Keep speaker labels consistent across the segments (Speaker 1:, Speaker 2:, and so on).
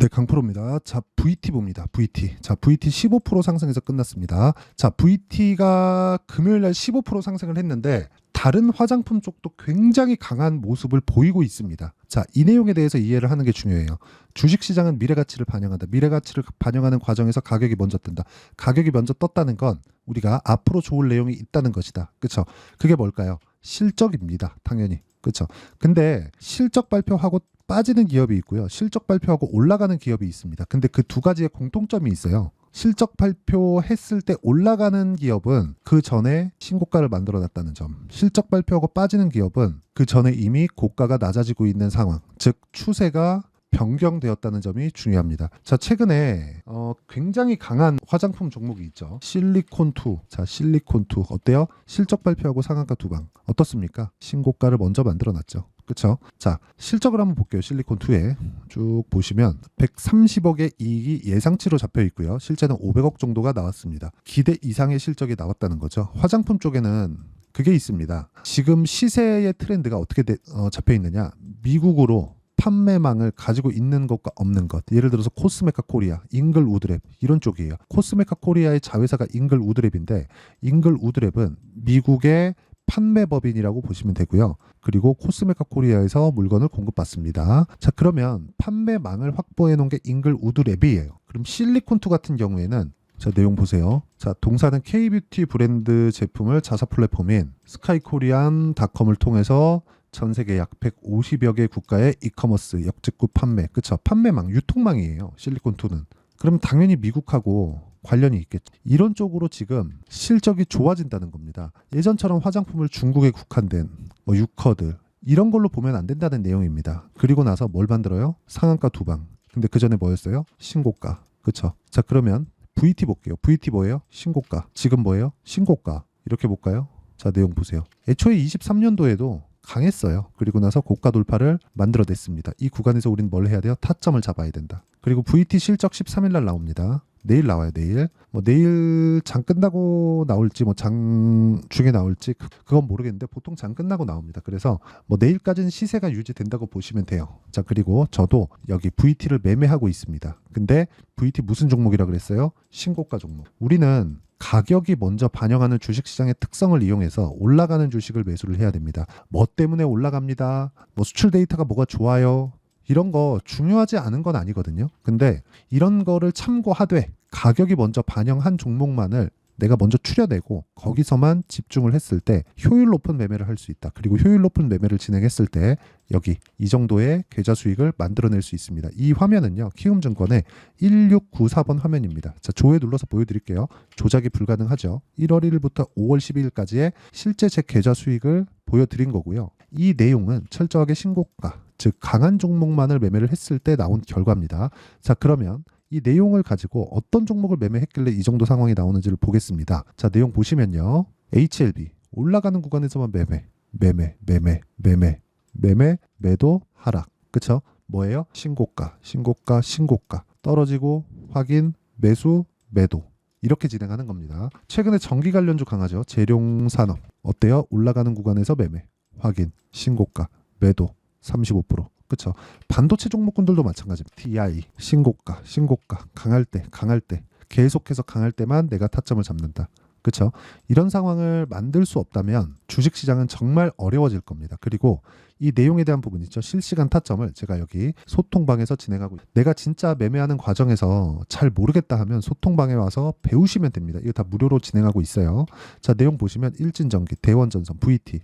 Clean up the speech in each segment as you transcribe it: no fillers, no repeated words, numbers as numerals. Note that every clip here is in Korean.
Speaker 1: 네, 강프로입니다. 자, VT 봅니다. VT. 자, VT 15% 상승해서 끝났습니다. 자, VT가 금요일 날 15% 상승을 했는데 다른 화장품 쪽도 굉장히 강한 모습을 보이고 있습니다. 자, 이 내용에 대해서 이해를 하는 게 중요해요. 주식시장은 미래가치를 반영한다. 미래가치를 반영하는 과정에서 가격이 먼저 뜬다. 가격이 먼저 떴다는 건 우리가 앞으로 좋을 내용이 있다는 것이다. 그렇죠? 그게 뭘까요? 실적입니다. 당연히. 그렇죠? 근데 실적 발표하고 빠지는 기업이 있고요. 실적 발표하고 올라가는 기업이 있습니다. 근데 그 두 가지의 공통점이 있어요. 실적 발표했을 때 올라가는 기업은 그 전에 신고가를 만들어 놨다는 점. 실적 발표하고 빠지는 기업은 그 전에 이미 고가가 낮아지고 있는 상황. 즉 추세가 변경되었다는 점이 중요합니다. 자, 최근에 굉장히 강한 화장품 종목이 있죠. 실리콘2. 자, 실리콘2 어때요? 실적 발표하고 상한가 두 방. 어떻습니까? 신고가를 먼저 만들어 놨죠. 그렇죠? 자, 실적을 한번 볼게요. 실리콘2에 쭉 보시면 130억의 이익이 예상치로 잡혀 있고요. 실제는 500억 정도가 나왔습니다. 기대 이상의 실적이 나왔다는 거죠. 화장품 쪽에는 그게 있습니다. 지금 시세의 트렌드가 어떻게 잡혀 있느냐? 미국으로 판매망을 가지고 있는 것과 없는 것. 예를 들어서 코스메카 코리아, 잉글 우드랩 이런 쪽이에요. 코스메카 코리아의 자회사가 잉글 우드랩인데 잉글 우드랩은 미국의 판매법인이라고 보시면 되고요. 그리고 코스메카 코리아에서 물건을 공급받습니다. 자, 그러면 판매망을 확보해 놓은 게 잉글 우드랩이에요. 그럼 실리콘2 같은 경우에는 자, 내용 보세요. 자, 동사는 K뷰티 브랜드 제품을 자사 플랫폼인 스카이코리안닷컴을 통해서 전 세계 약 150여 개 국가의 이커머스, 역직구 판매, 그쵸? 판매망, 유통망이에요. 실리콘2는. 그럼 당연히 미국하고 관련이 있겠죠. 이런 쪽으로 지금 실적이 좋아진다는 겁니다. 예전처럼 화장품을 중국에 국한된 뭐 유커들 이런 걸로 보면 안 된다는 내용입니다. 그리고 나서 뭘 만들어요? 상한가 두 방. 근데 그 전에 뭐였어요? 신고가. 그쵸? 자, 그러면 VT 볼게요. VT 뭐예요? 신고가. 지금 뭐예요? 신고가. 이렇게 볼까요? 자, 내용 보세요. 애초에 23년도에도 강했어요. 그리고 나서 고가 돌파를 만들어냈습니다. 이 구간에서 우린 뭘 해야 돼요? 타점을 잡아야 된다. 그리고 VT 실적 13일 날 나옵니다. 내일 나와요. 내일. 뭐 내일 장 끝나고 나올지 뭐 장 중에 나올지 그건 모르겠는데 보통 장 끝나고 나옵니다. 그래서 뭐 내일까지는 시세가 유지된다고 보시면 돼요. 자, 그리고 저도 여기 VT를 매매하고 있습니다. 근데 VT 무슨 종목이라 그랬어요? 신고가 종목. 우리는 가격이 먼저 반영하는 주식시장의 특성을 이용해서 올라가는 주식을 매수를 해야 됩니다. 뭐 때문에 올라갑니다. 뭐 수출 데이터가 뭐가 좋아요. 이런 거 중요하지 않은 건 아니거든요. 근데 이런 거를 참고하되 가격이 먼저 반영한 종목만을 내가 먼저 추려내고 거기서만 집중을 했을 때 효율 높은 매매를 할 수 있다. 그리고 효율 높은 매매를 진행했을 때 여기 이 정도의 계좌 수익을 만들어낼 수 있습니다. 이 화면은요. 키움증권의 1694번 화면입니다. 자, 조회 눌러서 보여드릴게요. 조작이 불가능하죠. 1월 1일부터 5월 12일까지의 실제 제 계좌 수익을 보여드린 거고요. 이 내용은 철저하게 신고가, 즉 강한 종목만을 매매를 했을 때 나온 결과입니다. 자, 그러면 이 내용을 가지고 어떤 종목을 매매했길래 이 정도 상황이 나오는지를 보겠습니다. 자, 내용 보시면요. HLB 올라가는 구간에서만 매매, 매도, 하락. 그쵸? 뭐예요? 신고가. 떨어지고 확인, 매수, 매도. 이렇게 진행하는 겁니다. 최근에 전기 관련주 강하죠. 재룡산업. 어때요? 올라가는 구간에서 매매, 확인, 신고가, 매도 35%. 그렇죠. 반도체 종목군들도 마찬가지입니다. TI 신고가 강할 때 계속해서 강할 때만 내가 타점을 잡는다. 그렇죠. 이런 상황을 만들 수 없다면 주식시장은 정말 어려워질 겁니다. 그리고 이 내용에 대한 부분 있죠. 실시간 타점을 제가 여기 소통방에서 진행하고 내가 진짜 매매하는 과정에서 잘 모르겠다 하면 소통방에 와서 배우시면 됩니다. 이거 다 무료로 진행하고 있어요. 자, 내용 보시면 일진전기, 대원전선, VT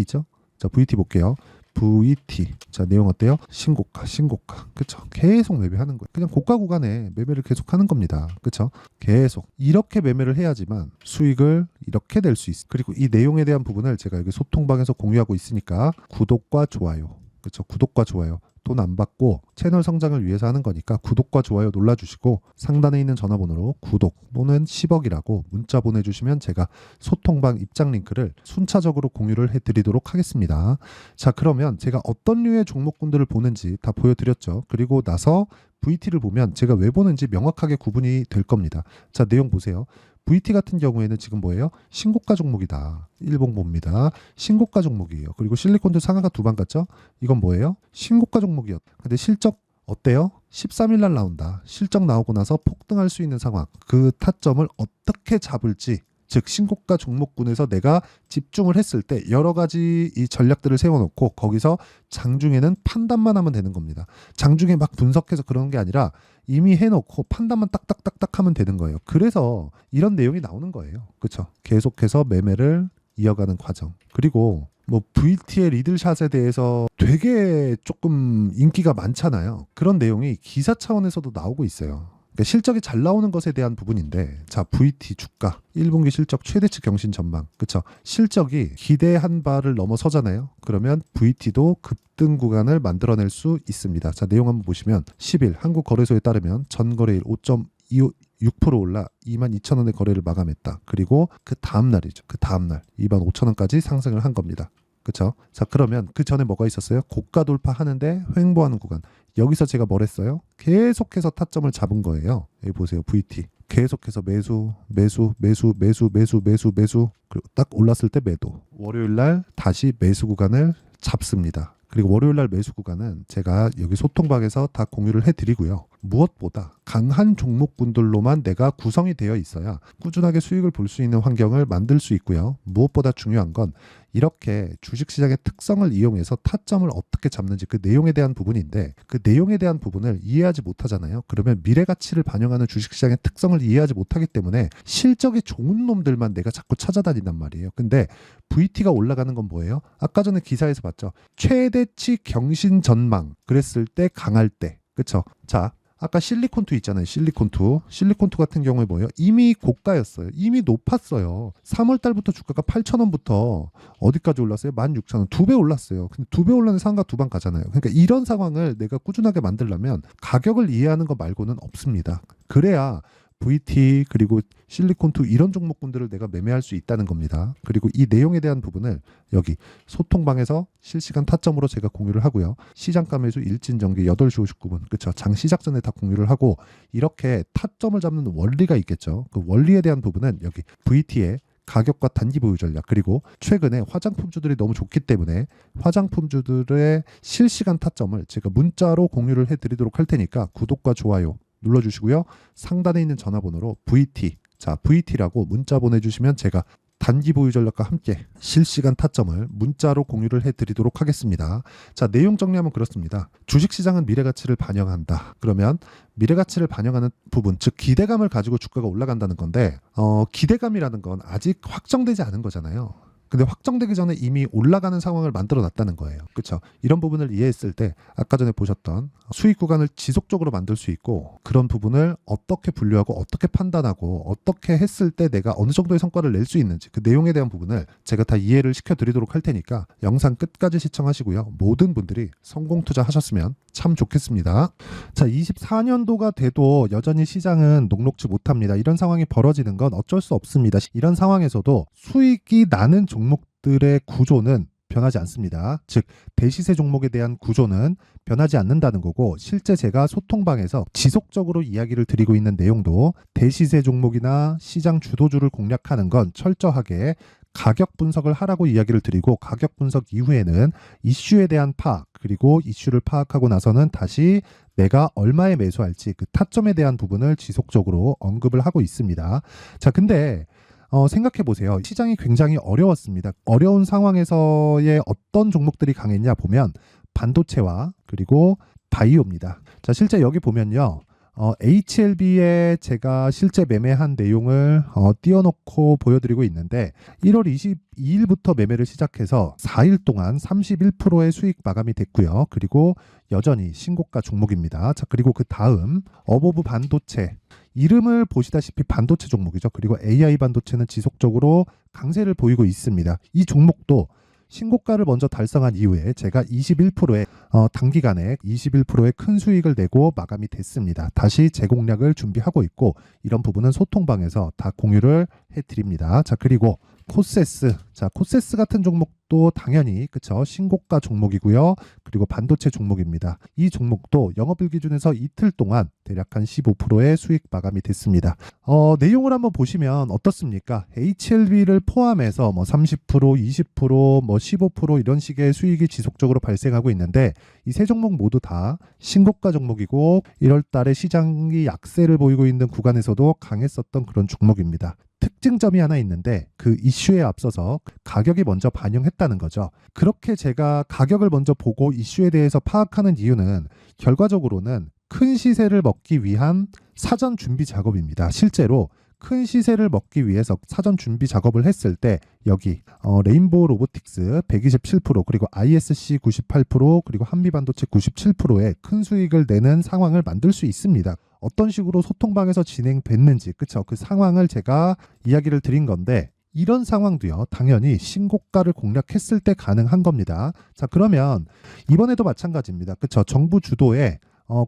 Speaker 1: 있죠. 자, VT 볼게요. VT. 자, 내용 어때요? 신고가. 그쵸? 계속 매매하는 거예요. 그냥 고가 구간에 매매를 계속 하는 겁니다. 그쵸? 계속. 이렇게 매매를 해야지만 수익을 이렇게 낼 수 있어요. 그리고 이 내용에 대한 부분을 제가 여기 소통방에서 공유하고 있으니까 구독과 좋아요. 그쵸? 구독과 좋아요. 돈 안 받고 채널 성장을 위해서 하는 거니까 구독과 좋아요 눌러주시고 상단에 있는 전화번호로 구독 또는 10억이라고 문자 보내주시면 제가 소통방 입장 링크를 순차적으로 공유를 해드리도록 하겠습니다. 자, 그러면 제가 어떤 류의 종목군들을 보는지 다 보여드렸죠. 그리고 나서 VT를 보면 제가 왜 보는지 명확하게 구분이 될 겁니다. 자, 내용 보세요. VT 같은 경우에는 지금 뭐예요? 신고가 종목이다. 일봉 봅니다. 신고가 종목이에요. 그리고 실리콘도 상하가 두 방 갔죠? 이건 뭐예요? 신고가 종목이었다. 근데 실적 어때요? 13일 날 나온다. 실적 나오고 나서 폭등할 수 있는 상황. 그 타점을 어떻게 잡을지, 즉 신고가 종목군에서 내가 집중을 했을 때 여러 가지 이 전략들을 세워놓고 거기서 장중에는 판단만 하면 되는 겁니다. 장중에 막 분석해서 그러는 게 아니라 이미 해놓고 판단만 딱딱딱딱 하면 되는 거예요. 그래서 이런 내용이 나오는 거예요. 그렇죠? 계속해서 매매를 이어가는 과정. 그리고 뭐 VT의 리들샷에 대해서 되게 조금 인기가 많잖아요. 그런 내용이 기사 차원에서도 나오고 있어요. 그러니까 실적이 잘 나오는 것에 대한 부분인데, 자, VT 주가 1분기 실적 최대치 경신 전망, 그쵸? 실적이 기대한 바를 넘어서잖아요. 그러면 VT도 급등 구간을 만들어낼 수 있습니다. 자, 내용 한번 보시면 10일 한국거래소에 따르면 전거래일 5.6% 올라 22,000원의 거래를 마감했다. 그리고 그 다음 날이죠. 그 다음 날 25,000원까지 상승을 한 겁니다. 그렇죠? 자, 그러면 그 전에 뭐가 있었어요? 고가 돌파하는데 횡보하는 구간. 여기서 제가 뭘 했어요? 계속해서 타점을 잡은 거예요. 여기 보세요. VT. 계속해서 매수. 그리고 딱 올랐을 때 매도. 월요일 날 다시 매수 구간을 잡습니다. 그리고 월요일 날 매수 구간은 제가 여기 소통방에서 다 공유를 해드리고요. 무엇보다 강한 종목군들로만 내가 구성이 되어 있어야 꾸준하게 수익을 볼 수 있는 환경을 만들 수 있고요. 무엇보다 중요한 건 이렇게 주식시장의 특성을 이용해서 타점을 어떻게 잡는지 그 내용에 대한 부분인데, 그 내용에 대한 부분을 이해하지 못하잖아요. 그러면 미래 가치를 반영하는 주식시장의 특성을 이해하지 못하기 때문에 실적이 좋은 놈들만 내가 자꾸 찾아다닌단 말이에요. 근데 VT가 올라가는 건 뭐예요? 아까 전에 기사에서 봤죠. 최대치 경신 전망. 그랬을 때 강할 때. 그쵸? 자, 아까 실리콘2 있잖아요. 실리콘2 같은 경우에 뭐예요? 이미 고가였어요. 이미 높았어요. 3월 달부터 주가가 8,000원부터 어디까지 올랐어요? 16,000원. 2배 올랐어요. 근데 2배 올랐는데 상가 2방 가잖아요. 그러니까 이런 상황을 내가 꾸준하게 만들려면 가격을 이해하는 거 말고는 없습니다. 그래야 VT 그리고 실리콘2 이런 종목군들을 내가 매매할 수 있다는 겁니다. 그리고 이 내용에 대한 부분을 여기 소통방에서 실시간 타점으로 제가 공유를 하고요. 시장가 매수 일진전기 8시 59분. 그렇죠. 장 시작 전에 다 공유를 하고, 이렇게 타점을 잡는 원리가 있겠죠. 그 원리에 대한 부분은 여기 VT의 가격과 단기 보유 전략, 그리고 최근에 화장품주들이 너무 좋기 때문에 화장품주들의 실시간 타점을 제가 문자로 공유를 해드리도록 할 테니까 구독과 좋아요 눌러주시고요. 상단에 있는 전화번호로 VT, 자, VT라고 문자 보내주시면 제가 단기 보유 전략과 함께 실시간 타점을 문자로 공유를 해드리도록 하겠습니다. 자, 내용 정리하면 그렇습니다. 주식시장은 미래가치를 반영한다. 그러면 미래가치를 반영하는 부분, 즉 기대감을 가지고 주가가 올라간다는 건데, 기대감이라는 건 아직 확정되지 않은 거잖아요. 근데 확정되기 전에 이미 올라가는 상황을 만들어 놨다는 거예요. 그렇죠? 이런 부분을 이해했을 때 아까 전에 보셨던 수익 구간을 지속적으로 만들 수 있고, 그런 부분을 어떻게 분류하고 어떻게 판단하고 어떻게 했을 때 내가 어느 정도의 성과를 낼 수 있는지, 그 내용에 대한 부분을 제가 다 이해를 시켜드리도록 할 테니까 영상 끝까지 시청하시고요. 모든 분들이 성공 투자하셨으면 참 좋겠습니다. 자, 24년도가 돼도 여전히 시장은 녹록지 못합니다. 이런 상황이 벌어지는 건 어쩔 수 없습니다. 이런 상황에서도 수익이 나는 종목들의 구조는 변하지 않습니다. 즉 대시세 종목에 대한 구조는 변하지 않는다는 거고, 실제 제가 소통방에서 지속적으로 이야기를 드리고 있는 내용도 대시세 종목이나 시장 주도주를 공략하는 건 철저하게 가격 분석을 하라고 이야기를 드리고, 가격 분석 이후에는 이슈에 대한 파악, 그리고 이슈를 파악하고 나서는 다시 내가 얼마에 매수할지 그 타점에 대한 부분을 지속적으로 언급을 하고 있습니다. 자, 근데 생각해 보세요. 시장이 굉장히 어려웠습니다. 어려운 상황에서의 어떤 종목들이 강했냐 보면 반도체와 그리고 바이오입니다. 자, 실제 여기 보면요. HLB에 제가 실제 매매한 내용을 띄워놓고 보여드리고 있는데, 1월 22일부터 매매를 시작해서 4일 동안 31%의 수익 마감이 됐고요. 그리고 여전히 신고가 종목입니다. 자, 그리고 그 다음 어보브 반도체, 이름을 보시다시피 반도체 종목이죠. 그리고 AI 반도체는 지속적으로 강세를 보이고 있습니다. 이 종목도 신고가를 먼저 달성한 이후에 제가 21%의 단기간에 21%의 큰 수익을 내고 마감이 됐습니다. 다시 재공략을 준비하고 있고, 이런 부분은 소통방에서 다 공유를 해드립니다. 자, 그리고 코세스. 자, 코세스 같은 종목도 당연히 그쵸, 신고가 종목이고요. 그리고 반도체 종목입니다. 이 종목도 영업일 기준에서 이틀 동안 대략 한 15%의 수익 마감이 됐습니다. 내용을 한번 보시면 어떻습니까? HLB를 포함해서 뭐 30%, 20%, 뭐 15% 이런 식의 수익이 지속적으로 발생하고 있는데 이 세 종목 모두 다 신고가 종목이고 1월 달에 시장이 약세를 보이고 있는 구간에서도 강했었던 그런 종목입니다. 특징점이 하나 있는데 그 이슈에 앞서서 가격이 먼저 반영했다는 거죠. 그렇게 제가 가격을 먼저 보고 이슈에 대해서 파악하는 이유는 결과적으로는 큰 시세를 먹기 위한 사전 준비 작업입니다. 실제로 큰 시세를 먹기 위해서 사전 준비 작업을 했을 때 여기 레인보우 로보틱스 127% 그리고 ISC 98% 그리고 한미반도체 97%의 큰 수익을 내는 상황을 만들 수 있습니다. 어떤 식으로 소통방에서 진행됐는지 그쵸, 그 상황을 제가 이야기를 드린 건데 이런 상황도요 당연히 신고가를 공략했을 때 가능한 겁니다. 자, 그러면 이번에도 마찬가지입니다. 그쵸, 정부 주도의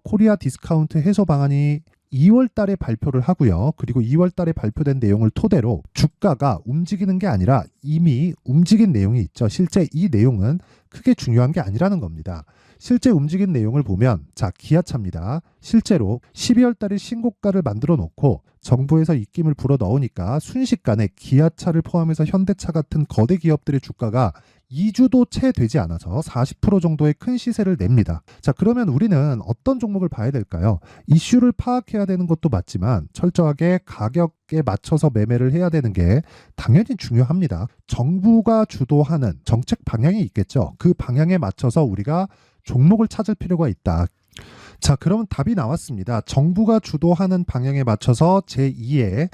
Speaker 1: 코리아 디스카운트 해소 방안이 2월 달에 발표를 하고요. 그리고 2월 달에 발표된 내용을 토대로 주가가 움직이는 게 아니라 이미 움직인 내용이 있죠. 실제 이 내용은 크게 중요한 게 아니라는 겁니다. 실제 움직인 내용을 보면 자, 기아차입니다. 실제로 12월 달에 신고가를 만들어 놓고 정부에서 입김을 불어 넣으니까 순식간에 기아차를 포함해서 현대차 같은 거대 기업들의 주가가 2주도 채 되지 않아서 40% 정도의 큰 시세를 냅니다. 자, 그러면 우리는 어떤 종목을 봐야 될까요? 이슈를 파악해야 되는 것도 맞지만 철저하게 가격에 맞춰서 매매를 해야 되는 게 당연히 중요합니다. 정부가 주도하는 정책 방향이 있겠죠. 그 방향에 맞춰서 우리가 종목을 찾을 필요가 있다. 자, 그러면 답이 나왔습니다. 정부가 주도하는 방향에 맞춰서 제2의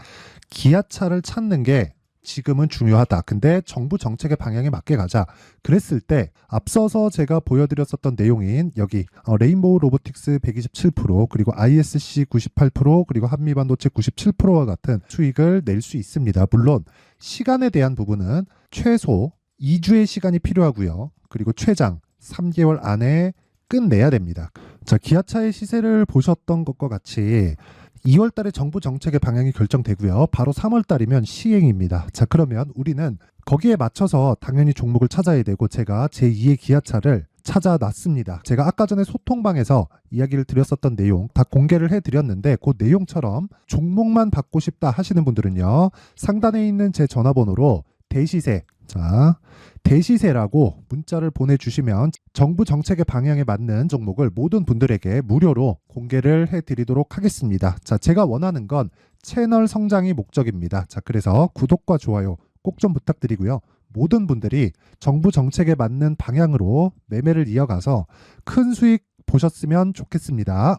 Speaker 1: 기아차를 찾는 게 지금은 중요하다. 근데 정부 정책의 방향에 맞게 가자. 그랬을 때 앞서서 제가 보여드렸었던 내용인 여기 레인보우 로보틱스 127% 그리고 ISC 98% 그리고 한미반도체 97%와 같은 수익을 낼 수 있습니다. 물론 시간에 대한 부분은 최소 2주의 시간이 필요하고요. 그리고 최장 3개월 안에 끝내야 됩니다. 자, 기아차의 시세를 보셨던 것과 같이 2월 달에 정부 정책의 방향이 결정되고요. 바로 3월 달이면 시행입니다. 자, 그러면 우리는 거기에 맞춰서 당연히 종목을 찾아야 되고 제가 제2의 기아차를 찾아놨습니다. 제가 아까 전에 소통방에서 이야기를 드렸었던 내용 다 공개를 해드렸는데 그 내용처럼 종목만 받고 싶다 하시는 분들은요. 상단에 있는 제 전화번호로 대시세, 자, 대시세라고 문자를 보내주시면 정부 정책의 방향에 맞는 종목을 모든 분들에게 무료로 공개를 해드리도록 하겠습니다. 자, 제가 원하는 건 채널 성장이 목적입니다. 자, 그래서 구독과 좋아요 꼭 좀 부탁드리고요. 모든 분들이 정부 정책에 맞는 방향으로 매매를 이어가서 큰 수익 보셨으면 좋겠습니다.